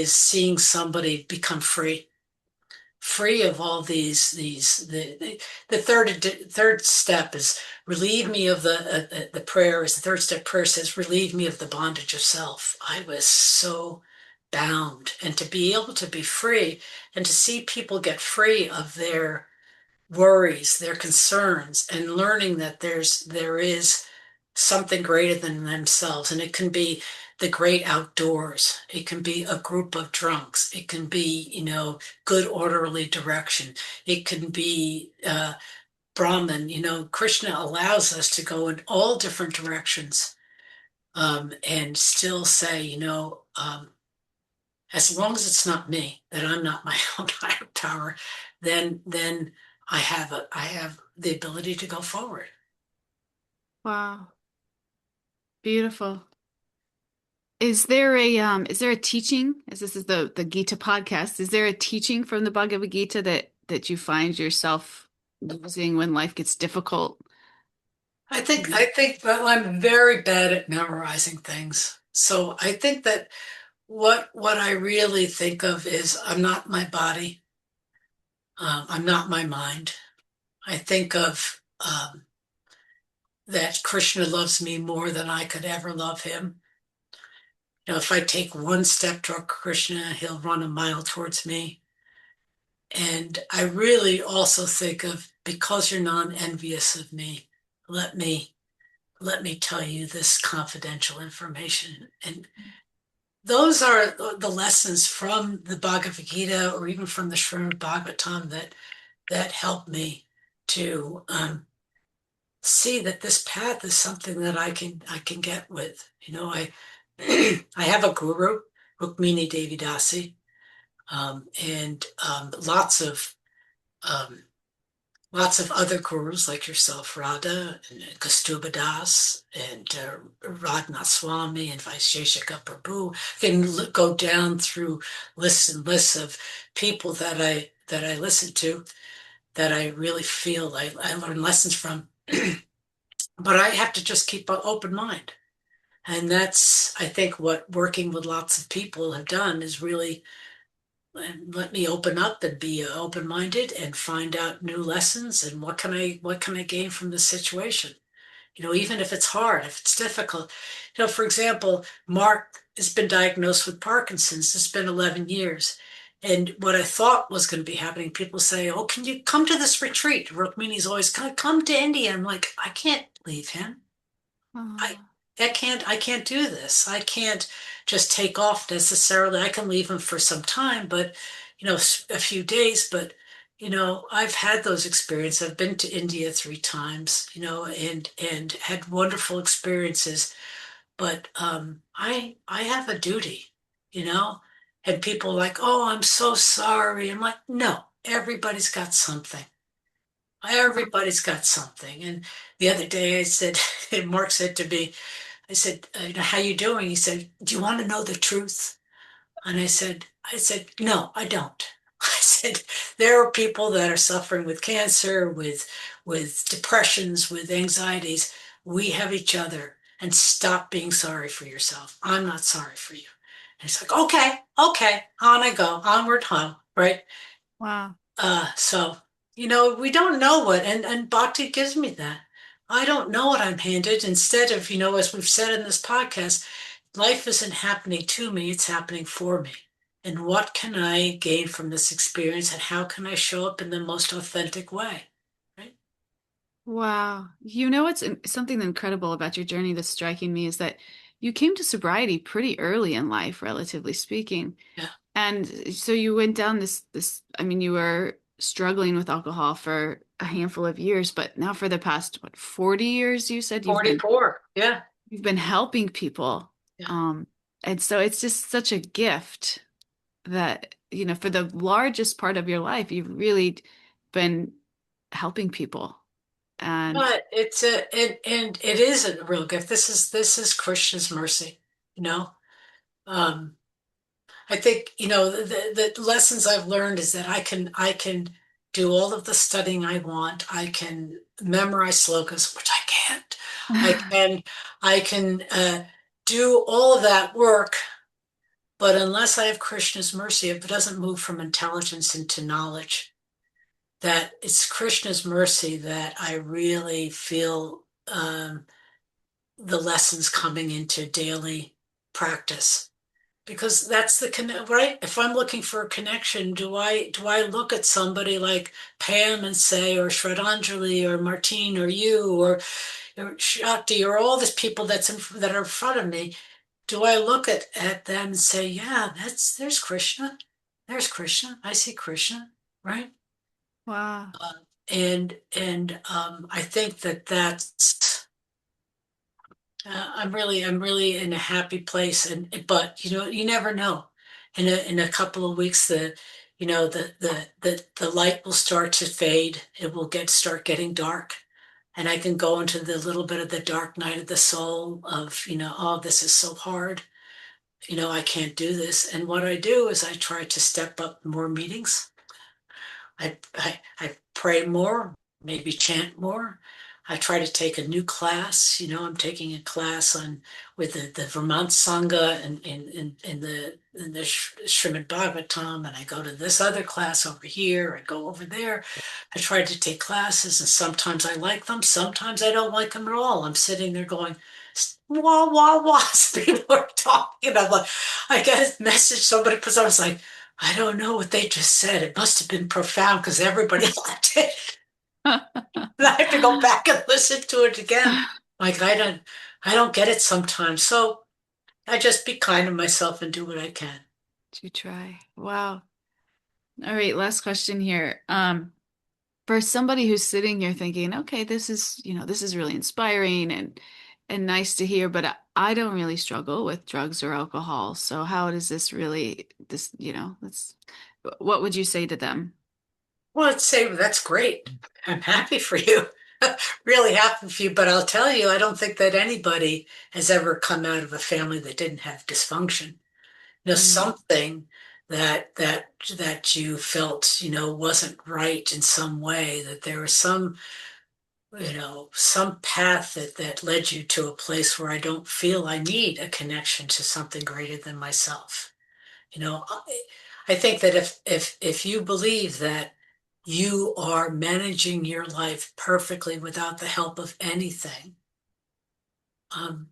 seeing somebody become free of all the third step is relieve me of the prayer is the third step. Prayer says relieve me of the bondage of self. I was so bound, and to be able to be free and to see people get free of their worries, their concerns, and learning that there is something greater than themselves. And it can be the great outdoors. It can be a group of drunks. It can be, good orderly direction. It can be Brahman. Krishna allows us to go in all different directions, and still say, as long as it's not me, that I'm not my own higher power, then I have the ability to go forward.
Wow, beautiful. Is there a teaching, as this is the Gita podcast, is there a teaching from the Bhagavad Gita that you find yourself using when life gets difficult?
I think well, I'm very bad at memorizing things. So I think that what I really think of is I'm not my body. I'm not my mind. I think of that Krishna loves me more than I could ever love him. If I take one step toward Krishna, he'll run a mile towards me. And I really also think of, because you're non-envious of me, let me let me tell you this confidential information. And those are the lessons from the Bhagavad-gītā or even from the Srimad Bhagavatam that help me to see that this path is something that I can get with. I I have a guru, Rukmini Devi Dasi, and um, lots of other gurus like yourself, Radha and Kastuba Das and Radhanath Swami and Vaisheshika Prabhu. Can go down through lists and lists of people that I listen to, that I really feel I learn lessons from. But I have to just keep an open mind. And that's, I think, what working with lots of people have done, is really let me open up and be open-minded and find out new lessons, and what can I gain from this situation. Even if it's hard, if it's difficult. For example, Mark has been diagnosed with Parkinson's. It's been 11 years. And what I thought was going to be happening, people say, oh, can you come to this retreat? Rukmini's always, come to India. I'm like, I can't leave him. I
Oh,
I can't do this. I can't just take off necessarily. I can leave him for some time, but a few days. But I've had those experiences. I've been to India 3 times, and had wonderful experiences. But I have a duty, you know. And people are like, oh, I'm so sorry. I'm like, no, everybody's got something. Everybody's got something. And the other day I said, Mark said to me, I said, how you doing? He said, do you want to know the truth? And I said, no, I don't. I said, there are people that are suffering with cancer, with depressions, with anxieties. We have each other, and stop being sorry for yourself. I'm not sorry for you. And he's like, okay, okay, on I go, onward home, right?
wow.
So, we don't know and Bhakti gives me that. I don't know what I'm handed. Instead of, as we've said in this podcast, life isn't happening to me, it's happening for me. And what can I gain from this experience, and how can I show up in the most authentic way? Right?
Wow. What's something incredible about your journey that's striking me is that you came to sobriety pretty early in life, relatively speaking.
Yeah.
And so you went down I mean, you were struggling with alcohol for a handful of years, but now for the past, what, 40 years, you said
44. Yeah.
you've been helping people.
Yeah.
Um, and so it's just such a gift that, for the largest part of your life, you've really been helping people. And
But it is a real gift. This is Krishna's mercy, you know. Um, I think, the lessons I've learned is that I can do all of the studying I want. I can memorize slokas, which I can't. I can I can do all of that work, but unless I have Krishna's mercy, if it doesn't move from intelligence into knowledge, that it's Krishna's mercy that I really feel the lessons coming into daily practice. Because that's the connect, right? If I'm looking for a connection, do I look at somebody like Pam and say, or Shraddhanjali, or Martine, or you, or Shakti, or all these people that are in front of me? Do I look at them and say, yeah, there's Krishna, there's Krishna, I see Krishna, right?
wow.
Uh, and I think that's I'm really in a happy place, but you never know. In a couple of weeks, the light will start to fade. It will start getting dark, and I can go into the little bit of the dark night of the soul of, oh, this is so hard. I can't do this. And what I do is I try to step up more meetings. I pray more. maybe chant more. I try to take a new class. I'm taking a class on with the Vermont Sangha and in the Srimad Bhagavatam, and I go to this other class over here. I go over there. I try to take classes, and sometimes I like them, sometimes I don't like them at all. I'm sitting there going, wah wah wah. People are talking. I'm like, I get a message somebody puts on. I was like, I don't know what they just said. It must have been profound because everybody liked it. And I have to go back and listen to it again. Like I don't get it sometimes. So I just be kind to myself and do what I can.
To try. Wow. All right, last question here. For somebody who's sitting here thinking, okay, this is really inspiring and nice to hear, but I don't really struggle with drugs or alcohol. So how does this really that's what would you say to them?
Well, I'd say that's great. I'm happy for you. Really happy for you. But I'll tell you, I don't think that anybody has ever come out of a family that didn't have dysfunction.
Mm,
Something that you felt, wasn't right in some way, that there was some path that led you to a place where I don't feel I need a connection to something greater than myself. I think that if you believe that you are managing your life perfectly without the help of anything, um,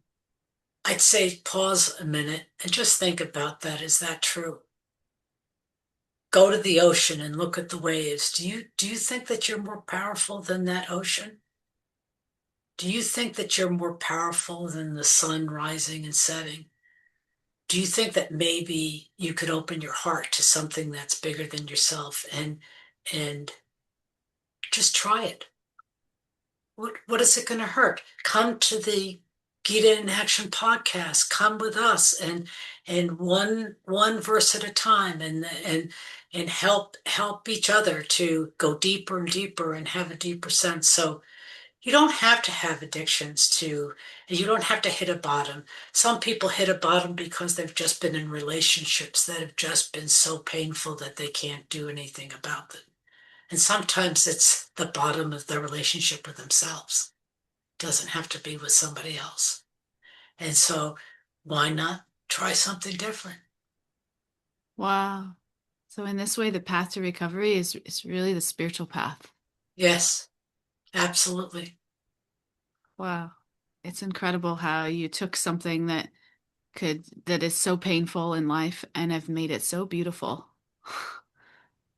I'd say pause a minute and just think about that. Is that true? Go to the ocean and look at the waves. Do you think that you're more powerful than that ocean? Do you think that you're more powerful than the sun rising and setting? Do you think that maybe you could open your heart to something that's bigger than yourself and just try it? What is it going to hurt? Come to the Gita in Action podcast. Come with us and one verse at a time and help each other to go deeper and deeper and have a deeper sense. So you don't have to have addictions and you don't have to hit a bottom. Some people hit a bottom because they've just been in relationships that have just been so painful that they can't do anything about them. And sometimes it's the bottom of the relationship with themselves. It doesn't have to be with somebody else. And so why not try something different?
wow. So in this way, the path to recovery is really the spiritual path.
Yes, absolutely.
Wow. It's incredible how you took something that is so painful in life and have made it so beautiful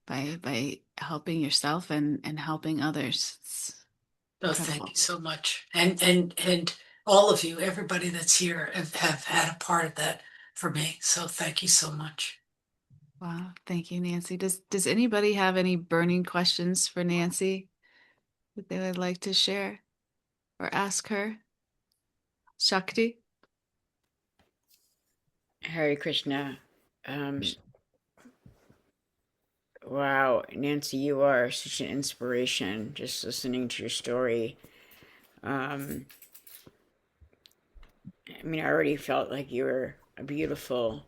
by helping yourself and helping others. It's
No, thank
incredible.
you so much. And all of you, everybody that's here have had a part of that for me. So thank you so much.
Wow. Thank you, Nancy. Does anybody have any burning questions for Nancy that they would like to share or ask her? Shakti?
Hare Krishna. Wow, Nancy, you are such an inspiration. Just listening to your story. Um, I already felt like you were a beautiful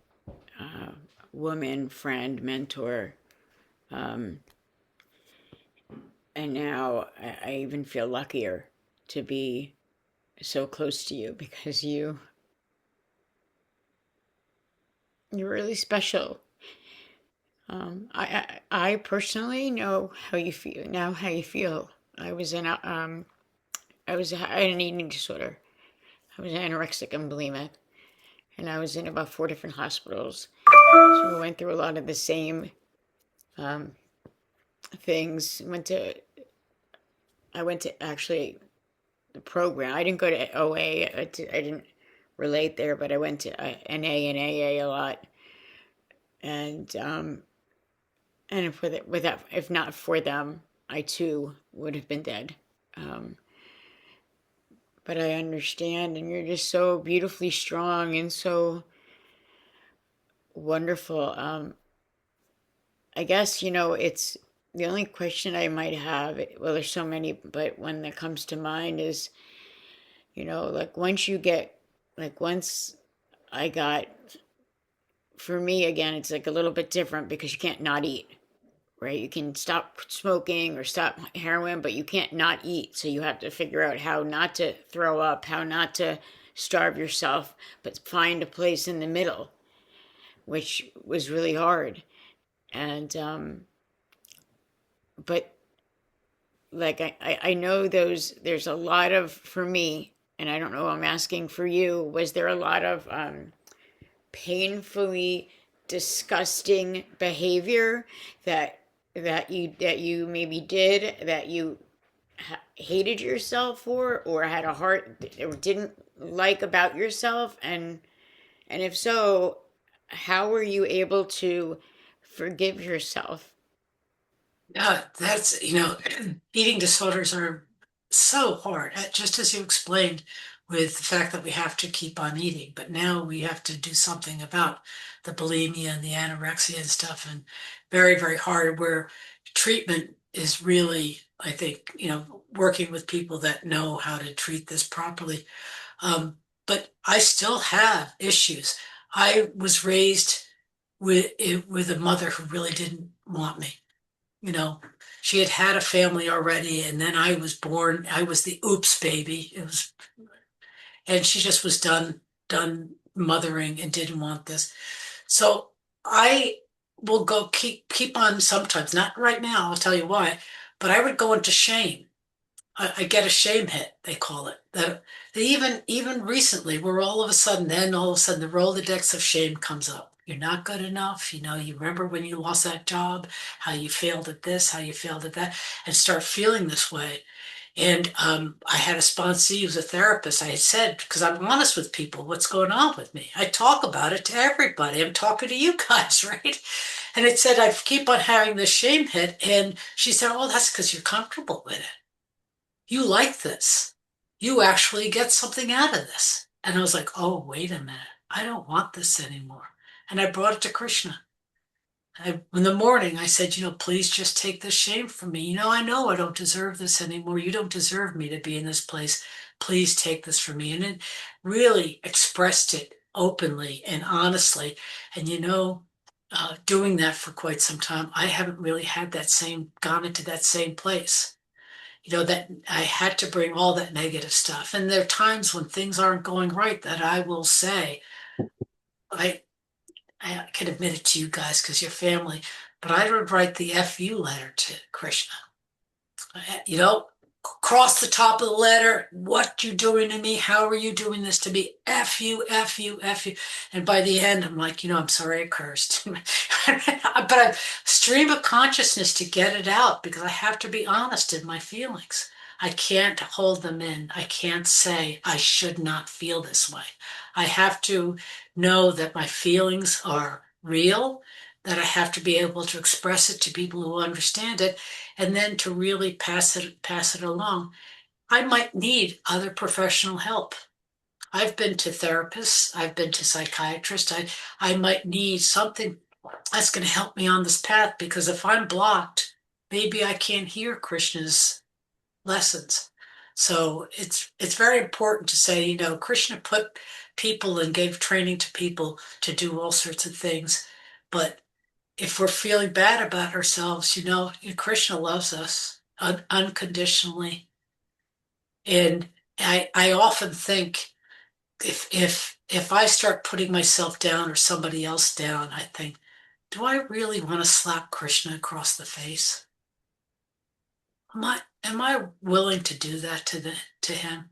uh, woman, friend, mentor. Um, and now I even feel luckier to be so close to you because you're really special. I personally know how you feel now. How you feel? I was in a I had an eating disorder. I was anorexic and bulimic, and I was in about 4 different hospitals. So we went through a lot of the same um, things. I went to actually the program. I didn't go to OA. I didn't relate there, but I went to NA and AA a lot. And if without if not for them, I too would have been dead. Um, but I understand, and you're just so beautifully strong and so wonderful. I guess it's the only question I might have. Well, there's so many, but one that comes to mind is, like once I got, for me again, it's like a little bit different because you can't not eat, right? You can stop smoking or stop heroin, but you can't not eat. So you have to figure out how not to throw up, how not to starve yourself, but find a place in the middle, which was really hard. And but like I know there's a lot of, for me, and I don't know, I'm asking for you, was there a lot of painfully disgusting behavior that you maybe did, that you hated yourself for, or had a heart, or didn't like about yourself? And if so, how were you able to forgive yourself?
Yeah, that's, eating disorders are so hard, just as you explained, with the fact that we have to keep on eating. But now we have to do something about the bulimia and the anorexia and stuff, and very, very hard, where treatment is really, I think, working with people that know how to treat this properly. But I still have issues. I was raised with a mother who really didn't want me. You know, she had had a family already, and then I was born. I was the oops baby. It was, and she just was done mothering and didn't want this. So I will go keep on sometimes, not right now, I'll tell you why, but I would go into shame. I get a shame hit, they call it. That they even recently, where all of a sudden the Rolodex of shame comes up. You're not good enough. You remember when you lost that job, how you failed at this, how you failed at that, and start feeling this way. And I had a sponsee who's a therapist. I had said, because I'm honest with people, what's going on with me? I talk about it to everybody. I'm talking to you guys, right? And it said, I keep on having this shame hit. And she said, oh, that's because you're comfortable with it. You like this. You actually get something out of this. And I was like, oh, wait a minute. I don't want this anymore. And I brought it to Krishna. In the morning, I said, please just take this shame from me. I know I don't deserve this anymore. You don't deserve me to be in this place. Please take this from me. And it really expressed it openly and honestly. And doing that for quite some time, I haven't really gone into that same place. That I had to bring all that negative stuff. And there are times when things aren't going right that I will say, I, I can admit it to you guys because you're family, but I would write the FU letter to Krishna. You know, Cross the top of the letter. What you doing to me? How are you doing this to me? F you, F you, F you. And by the end, I'm like, I'm sorry I cursed. But I stream of consciousness to get it out because I have to be honest in my feelings. I can't hold them in. I can't say I should not feel this way. I have to know that my feelings are real, that I have to be able to express it to people who understand it, and then to really pass it along. I might need other professional help. I've been to therapists, I've been to psychiatrists. I might need something that's going to help me on this path because if I'm blocked, maybe I can't hear Krishna's lessons. So it's very important to say, Krishna put people and gave training to people to do all sorts of things. But if we're feeling bad about ourselves, Krishna loves us unconditionally. And I often think if I start putting myself down or somebody else down, I think, do I really want to slap Krishna across the face? Am I willing to do that to him?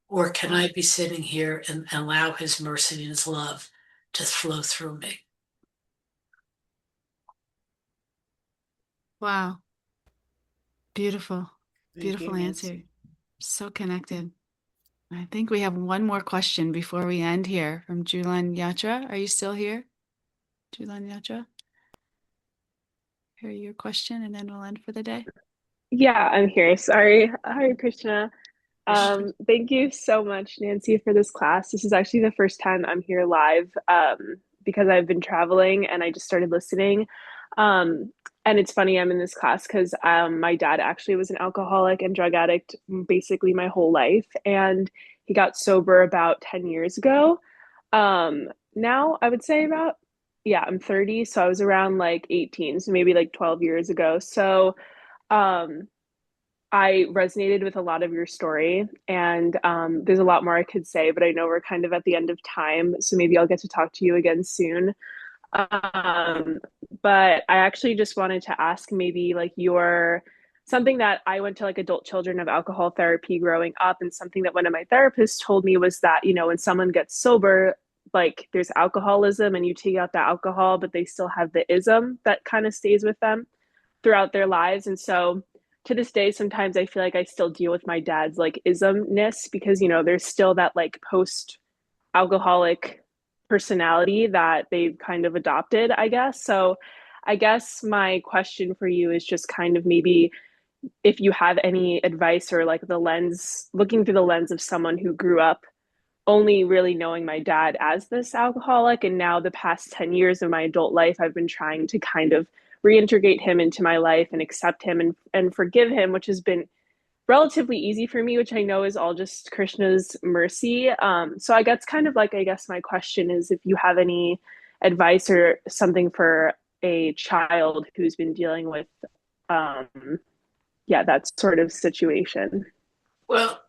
Or can I be sitting here and allow his mercy and his love to flow through me?
Wow. Beautiful.
Thank you,
Beautiful answer.
Nancy.
So connected. I think we have one more question before we end here from Julan Yatra. Are you still here? Julan Yatra? Hear your question and then we'll end for the day.
Yeah, I'm here. Sorry. Hare Krishna. Thank you so much, Nancy, for this class. This is actually the first time I'm here live because I've been traveling and I just started listening. And it's funny, I'm in this class because my dad actually was an alcoholic and drug addict basically my whole life. And he got sober about 10 years ago. Now, I would say about yeah, I'm 30, so I was around like 18, so maybe like 12 years ago. So, um, I resonated with a lot of your story, and there's a lot more I could say, but I know we're kind of at the end of time, so maybe I'll get to talk to you again soon. Um, but I actually just wanted to ask maybe like your something that I went to like adult children of alcohol therapy growing up, and something that one of my therapists told me was that, when someone gets sober, like there's alcoholism and you take out the alcohol, but they still have the ism that kind of stays with them throughout their lives. And so to this day, sometimes I feel like I still deal with my dad's like ismness because, there's still that like post alcoholic personality that they've kind of adopted, I guess. So I guess my question for you is just kind of maybe if you have any advice or like the lens, looking through the lens of someone who grew up only really knowing my dad as this alcoholic. And now, the past 10 years of my adult life, I've been trying to kind of reintegrate him into my life and accept him and forgive him, which has been relatively easy for me, which I know is all just Krishna's mercy. So I guess kind of like, I guess my question is if you have any advice or something for a child who's been dealing with, um, yeah, that sort of situation.
Well,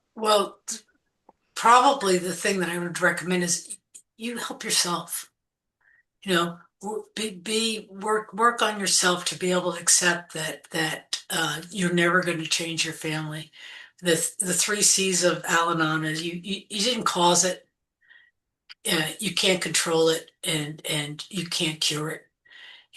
probably the thing that I would recommend is you help yourself. You know, work on yourself to be able to accept that you're never going to change your family. The three C's of Al-Anon is you didn't cause it, you can't control it, and you can't cure it.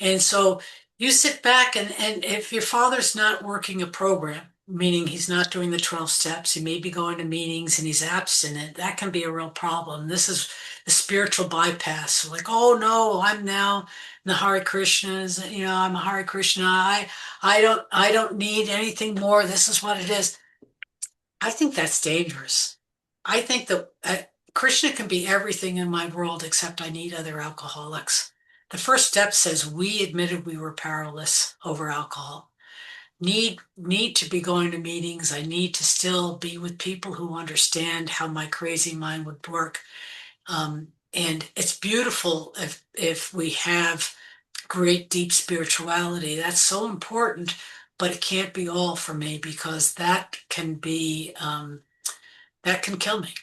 And so you sit back and if your father's not working a program, meaning he's not doing the 12 steps, he may be going to meetings and he's abstinent, that can be a real problem. This is the spiritual bypass. So like, oh no, I'm now in the Hare Krishnas, I'm a Hare Krishna. I don't need anything more. This is what it is. I think that's dangerous. I think that Krishna can be everything in my world except I need other alcoholics. The first step says we admitted we were powerless over alcohol. Need to be going to meetings. I need to still be with people who understand how my crazy mind would work. And it's beautiful if we have great deep spirituality. That's so important, but it can't be all for me because that can kill me.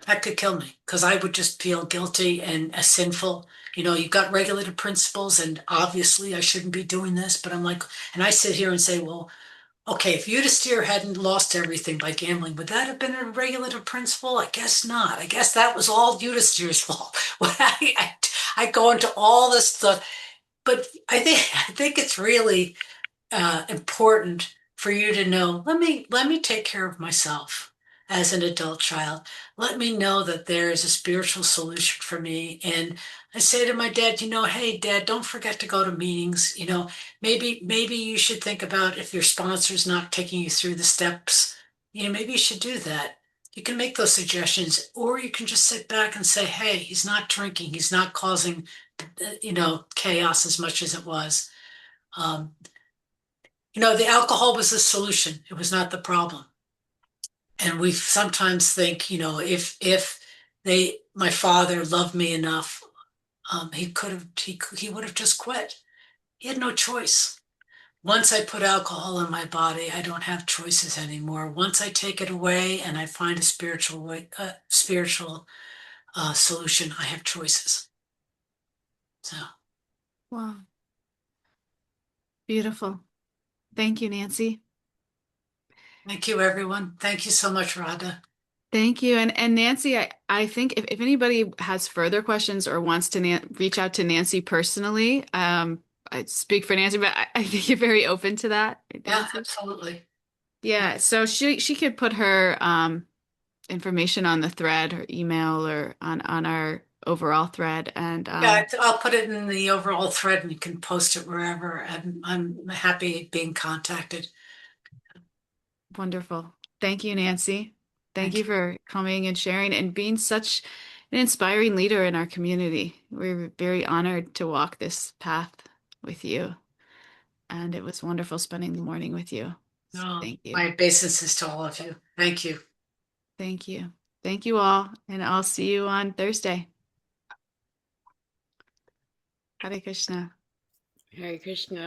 That could kill me because I would just feel guilty and sinful. You've got regulative principles, and obviously I shouldn't be doing this, but I'm like, and I sit here and say, well, okay, if Eudaster hadn't lost everything by gambling, would that have been a regulative principle? I guess not. I guess that was all Eudaster's fault. When I go into all this stuff, but I think it's really important for you to know, let me take care of myself as an adult child. Let me know that there is a spiritual solution for me. And I say to my dad, hey dad, don't forget to go to meetings. Maybe you should think about if your sponsor's not taking you through the steps, maybe you should do that. You can make those suggestions, or you can just sit back and say, hey, he's not drinking, he's not causing chaos as much as it was. Um, the alcohol was the solution. It was not the problem. And we sometimes think, if my father loved me enough, he would have just quit. He had no choice. Once I put alcohol in my body, I don't have choices anymore. Once I take it away and I find a spiritual solution, I have choices. So,
Wow. Beautiful. Thank you, Nancy.
thank you, everyone. Thank you so much, Radha.
Thank you. And Nancy, I think if anybody has further questions or wants to reach out to Nancy personally, I speak for Nancy, but I think you're very open to that, right,
Yeah,
Nancy?
absolutely.
Yeah, so she could put her information on the thread or email or on our overall thread and
Yeah, I'll put it in the overall thread and you can post it wherever. I'm happy being contacted.
wonderful. Thank you, Nancy. Thank
Thank
you
you.
for coming and sharing and being such an inspiring leader in our community. We're very honored to walk this path with you, and it was wonderful spending the morning with you.
No,
Thank you.
my obeisances to all of you. Thank you.
Thank you. Thank you all, and I'll see you on Thursday. Hare Krishna.
Hare Krishna.